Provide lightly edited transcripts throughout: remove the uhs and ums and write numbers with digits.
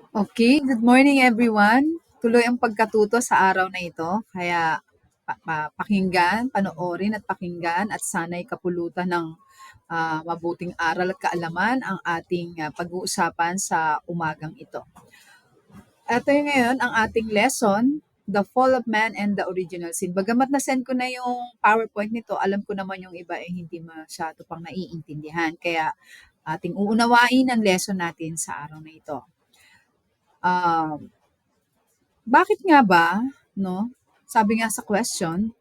Okay, good morning everyone. Tuloy ang pagkatuto sa araw na ito. Kaya pakinggan, panoorin at pakinggan at sana'y kapulutan ng mabuting aral at kaalaman ang ating pag-uusapan sa umagang ito. Ito yung ngayon ang ating lesson, The Fall of Man and the Original Sin. Bagamat na-send ko na yung PowerPoint nito, alam ko naman yung iba ay hindi masyado pang naiintindihan. Kaya ating uunawain ang lesson natin sa araw na ito. Um, Bakit nga ba, no? Sabi nga sa question,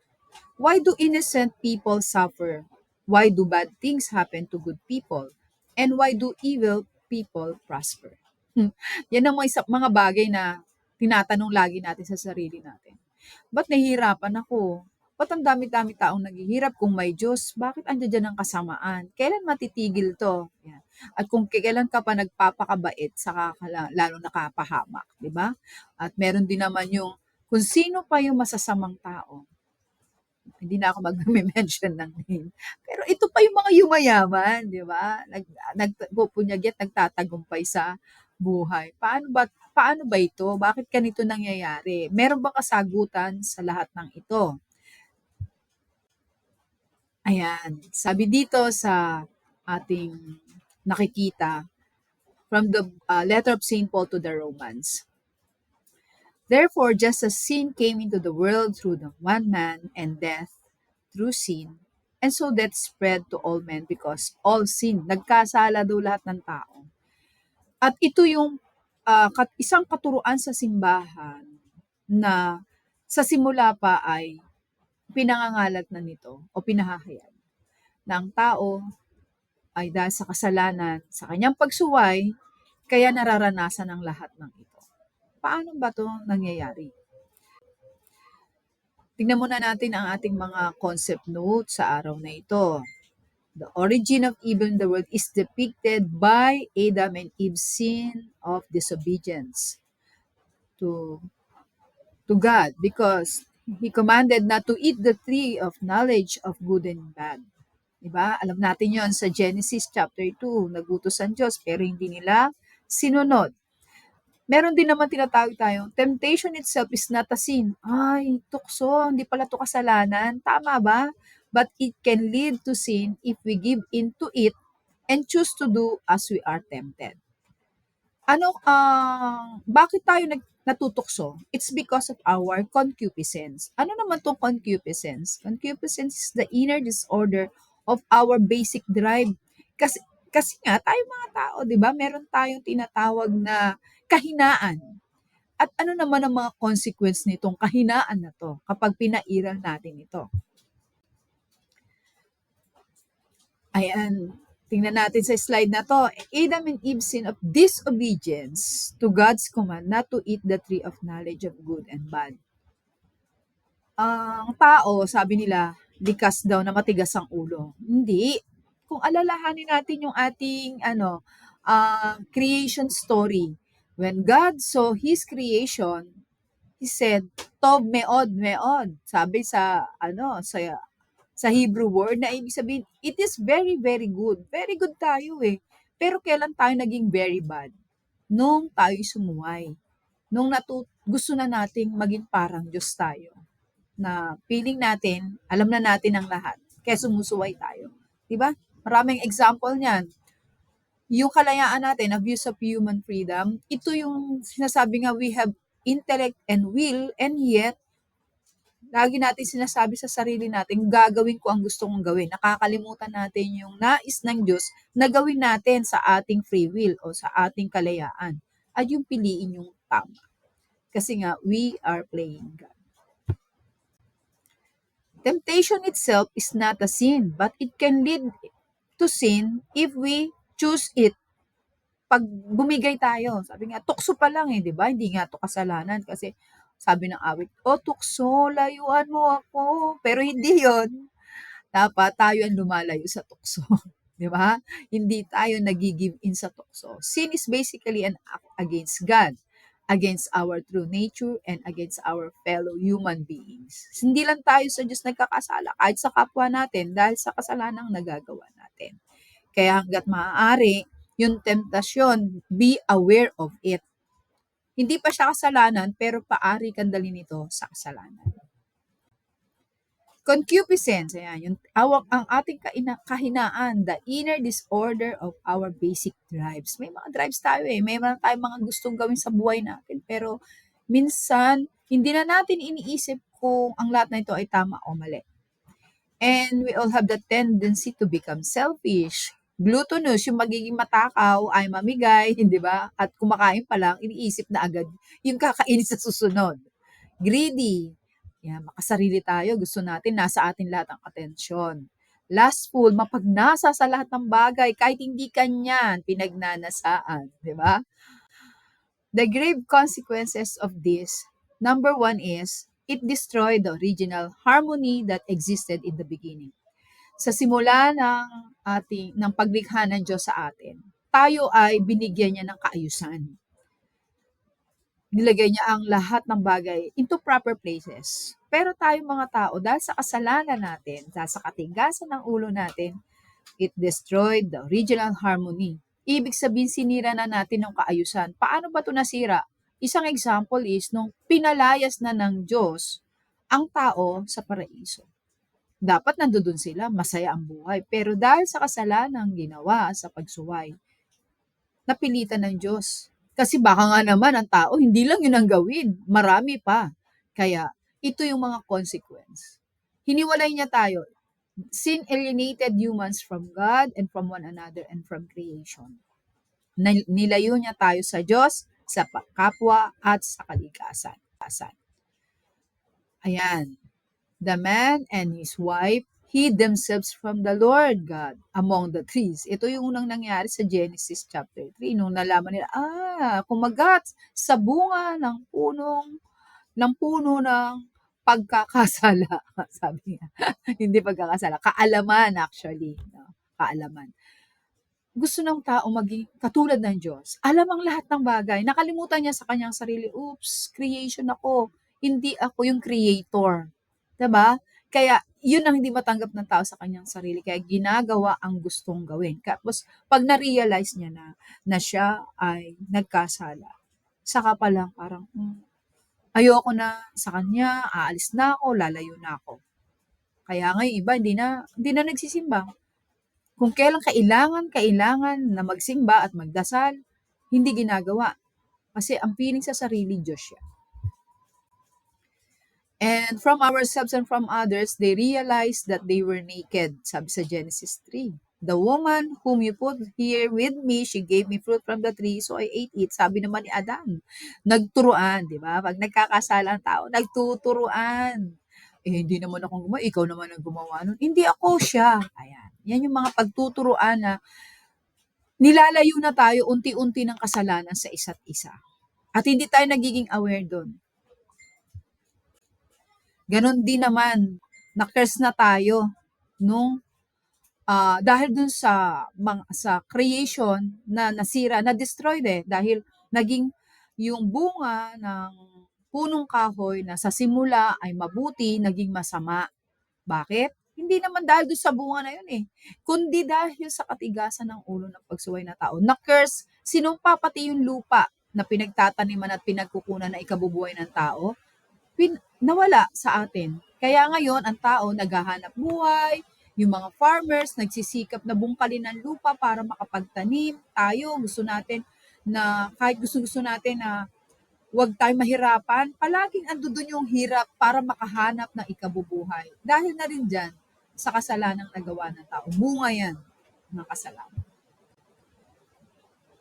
why do innocent people suffer? Why do bad things happen to good people? And why do evil people prosper? Yan ang mga bagay na tinatanong lagi natin sa sarili natin. Ba't nahihirapan ako? Ba't ang dami-dami taong naghihirap kung may Diyos? Bakit andiyan dyan ang kasamaan? Kailan matitigil to? Yan. At kung kailan ka pa nagpapakabait, saka ka lalo nakapahamak, di ba? At meron din naman yung kung sino pa yung masasamang tao. Hindi na ako mag-mention ng name. Pero ito pa yung mga yumayaman, di ba? Nagpupunyagi at nagtatagumpay sa buhay. Paano ba ito? Bakit ganito nangyayari? Meron ba kasagutan sa lahat ng ito? Ayan, sabi dito sa ating nakikita from the letter of St. Paul to the Romans. Therefore, just as sin came into the world through the one man and death through sin, and so death spread to all men because all sin. Nagkasala daw lahat ng tao. At ito yung isang katuruan sa simbahan na sa simula pa ay pinangangalat na nito o pinahahayag na ang tao ay dahil sa kasalanan, sa kanyang pagsuway, kaya nararanasan ang lahat ng ito. Paano ba ito nangyayari? Tingnan muna natin ang ating mga concept notes sa araw na ito. The origin of evil in the world is depicted by Adam and Eve's sin of disobedience to God because He commanded not to eat the tree of knowledge of good and bad. Diba? Alam natin yon sa Genesis chapter 2. Nagutos ang Diyos pero hindi nila sinunod. Meron din naman tinatawag tayong temptation itself is not a sin. Ay, tukso, hindi pala to kasalanan. Tama ba? But it can lead to sin if we give in to it and choose to do as we are tempted. Bakit tayo natutukso? It's because of our concupiscence. Ano naman tong concupiscence? Concupiscence is the inner disorder of our basic drive. Kasi, kasi nga, tayo mga tao, di ba? Meron tayong tinatawag na kahinaan. At ano naman ang mga consequence nitong kahinaan na to kapag pinairal natin ito? Ayan, tingnan natin sa slide na to. Adam and Eve sin of disobedience to God's command not to eat the tree of knowledge of good and bad. Ang tao, sabi nila, likas daw na matigas ang ulo. Hindi. Kung alalahanin natin yung ating creation story, when God saw His creation, He said, Tov meod meod. Sabi sa Hebrew word na ibig sabihin, it is very, very good. Very good tayo eh. Pero kailan tayo naging very bad? Nung tayo sumuway. Nung gusto na nating maging parang Diyos tayo. Na feeling natin, alam na natin ang lahat. Kaya sumusuway tayo. Diba? Maraming example niyan. Yung kalayaan natin, abuse of human freedom, ito yung sinasabi nga we have intellect and will and yet lagi natin sinasabi sa sarili natin, gagawin ko ang gusto kong gawin. Nakakalimutan natin yung nais ng Diyos na gawin natin sa ating free will o sa ating kalayaan. At yung piliin yung tama. Kasi nga, we are playing God. Temptation itself is not a sin, but it can lead to sin if we choose it. Pag bumigay tayo, sabi nga, tukso pa lang di ba? Hindi nga to kasalanan kasi sabi ng awit, tukso, layuan mo ako. Pero hindi yon. Dapat tayo ang lumalayo sa tukso. Di ba? Hindi tayo nag-give in sa tukso. Sin is basically an act against God, against our true nature, and against our fellow human beings. Hindi lang tayo sa Diyos nagkakasala, kahit sa kapwa natin dahil sa kasalanang nagagawa natin. Kaya hanggat maaari, yung temptasyon, be aware of it. Hindi pa siya kasalanan, pero paari kang dalhin ito sa kasalanan. Concupiscence, ayan, ang ating kahinaan, the inner disorder of our basic drives. May mga drives tayo may mga tayong mga gustong gawin sa buhay natin, pero minsan, hindi na natin iniisip kung ang lahat na ito ay tama o mali. And we all have the tendency to become selfish. Gluttonous, yung magiging matakaw, ay mamigay, di ba? At kumakain pa lang, iniisip na agad yung kakainin sa susunod. Greedy, yan, makasarili tayo, gusto natin, nasa atin lahat ang atensyon. Lustful, mapagnasa sa lahat ng bagay, kahit hindi kanyan, pinagnanasaan, di ba? The grave consequences of this, number one is, it destroyed the original harmony that existed in the beginning. Sa simula ng paglikha ng Diyos sa atin, tayo ay binigyan niya ng kaayusan. Nilagay niya ang lahat ng bagay into proper places. Pero tayo mga tao, dahil sa kasalanan natin, dahil sa katigasan ng ulo natin, it destroyed the original harmony. Ibig sabihin, sinira na natin ng kaayusan. Paano ba ito nasira? Isang example is, nung pinalayas na ng Diyos ang tao sa paraiso. Dapat nandoon sila, masaya ang buhay. Pero dahil sa kasalanang ginawa sa pagsuway, napilitan ng Diyos. Kasi baka nga naman ang tao, hindi lang yun ang gawin. Marami pa. Kaya, ito yung mga consequence. Hiniwalay niya tayo. Sin alienated humans from God and from one another and from creation. Nilayo niya tayo sa Diyos, sa kapwa, at sa kalikasan. Ayan. The man and his wife hid themselves from the Lord God among the trees. Ito yung unang nangyari sa Genesis chapter 3. Nung nalaman nila, kumagat sa bunga ng puno ng pagkakasala. Sabi niya. Hindi pagkakasala. Kaalaman actually. No? Kaalaman. Gusto ng tao maging katulad ng Diyos. Alam ang lahat ng bagay. Nakalimutan niya sa kanyang sarili, oops, creation ako. Hindi ako yung creator. Diba? Kaya, yun ang hindi matanggap ng tao sa kanyang sarili. Kaya ginagawa ang gustong gawin. Tapos, pag na-realize niya na siya ay nagkasala, saka pa lang parang, ayoko na sa kanya, aalis na ako, lalayo na ako. Kaya ngayon, iba, hindi na nagsisimba. Kung kailan kailangan na magsimba at magdasal, hindi ginagawa. Kasi ang feeling sa sarili, Diyos siya. And from ourselves and from others, they realized that they were naked, sabi sa Genesis 3. The woman whom you put here with me, she gave me fruit from the tree, so I ate it. Sabi naman ni Adan, nagturuan, di ba? Pag nagkakasala ang tao, nagtuturuan. Hindi naman akong gumawa, ikaw naman ang gumawa nun. Hindi ako siya. Ayan. Yan yung mga pagtuturuan na nilalayo na tayo unti-unti ng kasalanan sa isa't isa. At hindi tayo nagiging aware doon. Ganon din naman, na-curse na tayo nung dahil dun sa creation na nasira, na-destroyed dahil naging yung bunga ng punong kahoy na sa simula ay mabuti, naging masama. Bakit? Hindi naman dahil doon sa bunga na yun kundi dahil sa katigasan ng ulo ng pagsuway na tao. Na-curse, sinumpa pati yung lupa na pinagtataniman at pinagkukunan na ikabubuhay ng tao, nawala sa atin. Kaya ngayon, ang tao naghahanap buhay, yung mga farmers nagsisikap na bungkalin ng lupa para makapagtanim. Tayo, gusto natin na kahit gusto natin na huwag tayong mahirapan, palaging ando doon yung hirap para makahanap ng ikabubuhay. Dahil na rin dyan sa kasalanang nagawa ng tao. Bunga yan ng kasalanan.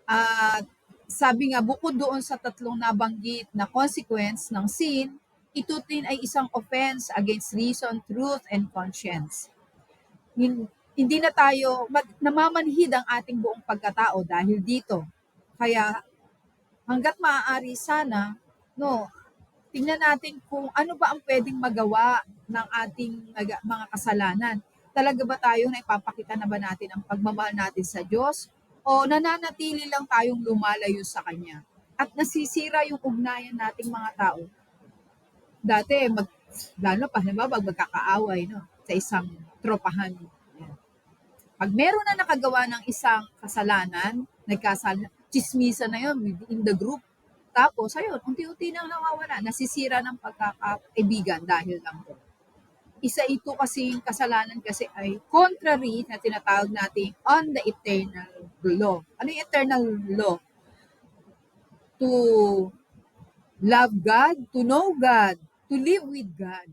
At sabi nga, bukod doon sa tatlong nabanggit na consequence ng sin, ito din ay isang offense against reason, truth, and conscience. Hindi na tayo, namamanhid ang ating buong pagkatao dahil dito. Kaya hanggat maaari sana, tingnan natin kung ano ba ang pwedeng magawa ng ating mga kasalanan. Talaga ba tayo na ipapakita na ba natin ang pagmamahal natin sa Diyos? O nananatili lang tayong lumalayo sa Kanya? At nasisira yung ugnayan nating mga tao. Dati, lalo pa, pag magkakaaway, sa isang tropahan. Yan. Pag meron na nakagawa ng isang kasalanan, chismisa na yun within the group. Tapos, ayun, unti-unti nang nawawala, nasisira ng pagkakaibigan dahil lang doon. Isa ito kasing kasalanan kasi ay contrary na tinatawag natin on the eternal law. Ano yung eternal law? To love God, to know God, to live with God.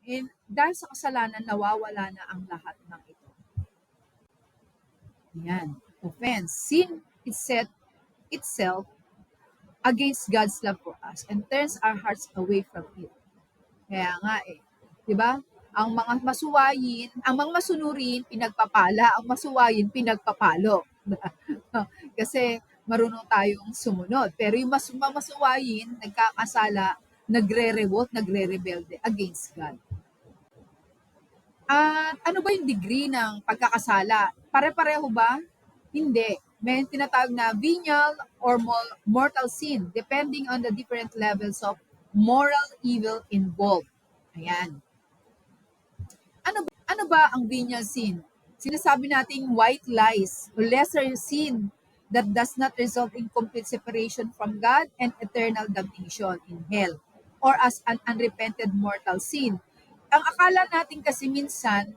And dahil sa kasalanan, nawawala na ang lahat ng ito. Yan. Offense. Sin itself against God's love for us and turns our hearts away from it. Kaya nga eh, 'di ba? Ang mga masunurin pinagpapala, ang masuwayin pinagpapalo. Kasi marunong tayong sumunod. Pero yung masuwayin, nagkakasala, nagre-revolt, nagre-rebelde against God. At ano ba yung degree ng pagkakasala? Pare-pareho ba? Hindi. May tinatawag na venial or mortal sin depending on the different levels of moral evil involved. Ayan. Ano ba ang venial sin? Sinasabi nating white lies or lesser sin that does not result in complete separation from God and eternal damnation in hell or as an unrepented mortal sin. Ang akala natin kasi minsan,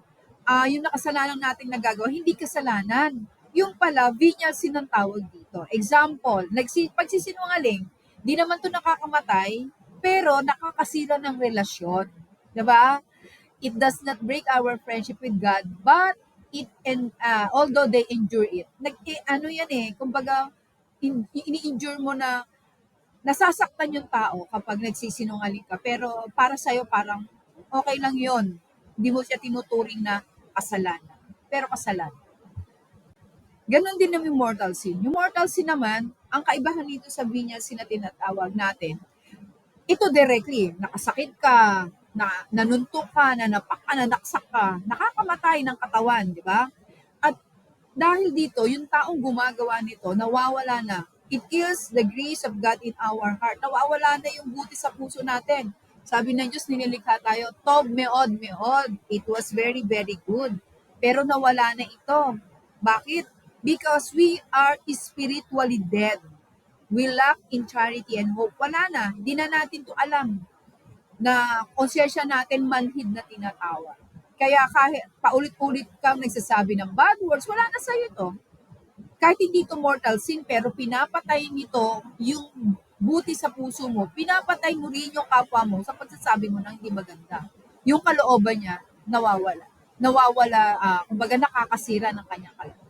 yung nakasalanan nating nagagawa, hindi kasalanan. Yung pala, venial sin ang tawag dito. Example, pagsisinungaling, di naman to nakakamatay, pero nakakasira ng relasyon. Diba? It does not break our friendship with God, but although they endure it. Ano yan eh, kumbaga, ini-endure mo na nasasaktan yung tao kapag nagsisinungaling ka. Pero para sa'yo, parang okay lang yon. Hindi mo siya tinuturing na kasalanan. Pero kasalanan. Ganon din naman yung mortal sin. Yung mortal sin naman, ang kaibahan nito sa venial sin na tinatawag natin, ito directly, nakasakit ka, nanuntok ka, nanapak ka, nanaksak ka, nakakamatay ng katawan, di ba? At dahil dito, yung taong gumagawa nito, nawawala na. It kills the grace of God in our heart. Nawawala na yung buti sa puso natin. Sabi ng Diyos, ninilikha tayo, tov meod meod. It was very, very good. Pero nawala na ito. Bakit? Because we are spiritually dead. We lack in charity and hope. Wala na. Hindi na natin to alam na konsensya natin manhid na tinatawag. Kaya kahit paulit-ulit kang nagsasabi ng bad words, wala na sa'yo to. Kahit hindi to mortal sin, pero pinapatay nito yung buti sa puso mo. Pinapatay mo rin yung kapwa mo sa pagsasabi mo ng hindi maganda. Yung kalooban niya, nawawala. Kumbaga nakakasira ng kanyang kalooban.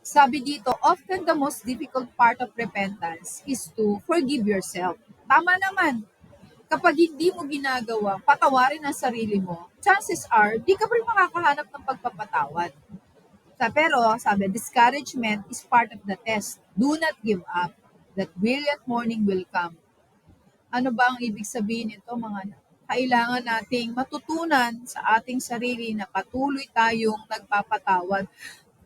Sabi dito, often the most difficult part of repentance is to forgive yourself. Tama naman. Kapag hindi mo ginagawa, patawarin ang sarili mo, chances are, di ka pa rin makakahanap ng pagpapatawad. Pero, sabi, discouragement is part of the test. Do not give up. That brilliant morning will come. Ano ba ang ibig sabihin nito, mga anak? Kailangan nating matutunan sa ating sarili na patuloy tayong nagpapatawad.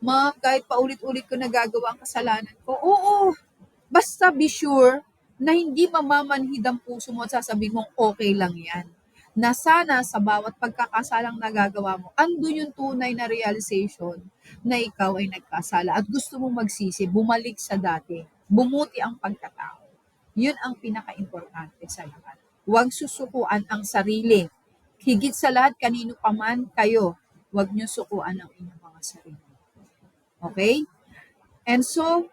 Ma'am, kahit paulit-ulit ko nagagawa ang kasalanan ko, oo, basta be sure na hindi mamamanhid ang puso mo at sasabihin mong okay lang yan. Na sana sa bawat pagkakasalang nagagawa mo, andun yung tunay na realization na ikaw ay nagkasala at gusto mong magsisi, bumalik sa dati, bumuti ang pagkatao. Yun ang pinaka-importante sa lahat. Huwag susukuan ang sarili. Higit sa lahat, kanino pa man kayo, huwag niyo sukuan ang inyong mga sarili. Okay? And so,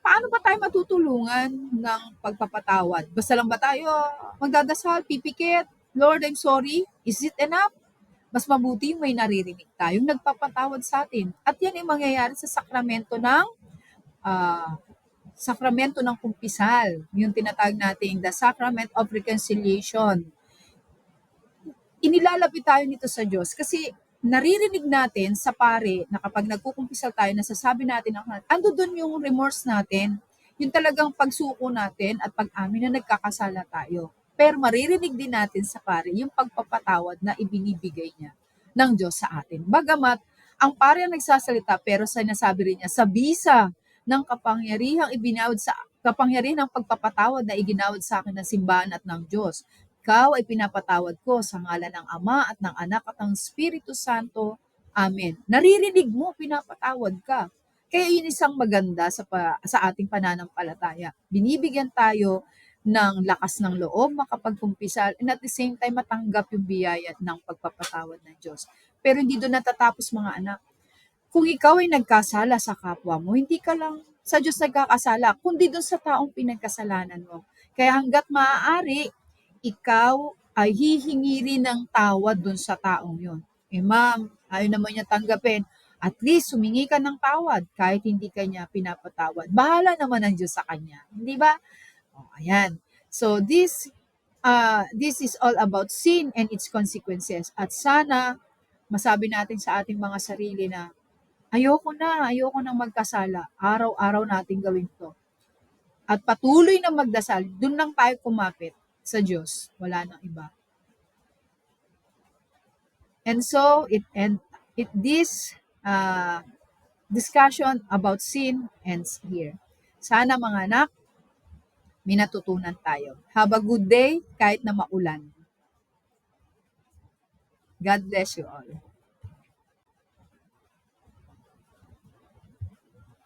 paano ba tayo matutulungan ng pagpapatawad? Basta lang ba tayo magdadasal, pipikit, Lord, I'm sorry? Is it enough? Mas mabuti may naririnig tayong nagpapatawad sa atin. At yan ay mangyayari sa sakramento ng kumpisal. Yung tinatawag natin, the sacrament of reconciliation. Inilalapit tayo nito sa Diyos kasi naririnig natin sa pare na kapag nagkukumpisal tayo, nasasabi natin, ando doon yung remorse natin, yung talagang pagsuko natin at pag-amin na nagkakasala tayo. Pero maririnig din natin sa pare yung pagpapatawad na ibinibigay niya ng Diyos sa atin. Bagamat ang pare ang nagsasalita, pero sinasabi rin niya, sa bisa ng kapangyarihan ng pagpapatawad na iginawad sa akin ng simbahan at ng Diyos. Ikaw ay pinapatawad ko sa ngalan ng Ama at ng Anak at ng Espiritu Santo. Amen. Naririnig mo, pinapatawad ka. Kaya yun isang maganda sa ating pananampalataya. Binibigyan tayo ng lakas ng loob makapagkumpisal and at the same time matanggap yung biyaya ng pagpapatawad ng Diyos. Pero hindi doon natatapos, mga anak. Kung ikaw ay nagkasala sa kapwa mo, hindi ka lang sa Diyos nagkakasala, kundi doon sa taong pinagkasalanan mo. Kaya hangga't maaari, ikaw ay hihingi rin ng tawad doon sa taong yun. Ma'am, ayaw naman niya tanggapin. At least, humingi ka ng tawad kahit hindi ka niya pinapatawad. Bahala naman ang Diyos sa kanya. Hindi ba? O, ayan. So, this is all about sin and its consequences. At sana, masabi natin sa ating mga sarili na, ayoko na magkasala. Araw-araw natin gawin to. At patuloy na magdasal, dun lang tayo kumapit sa Diyos. Wala nang iba. And so, this discussion about sin ends here. Sana mga anak, may natutunan tayo. Have a good day kahit na maulan. God bless you all.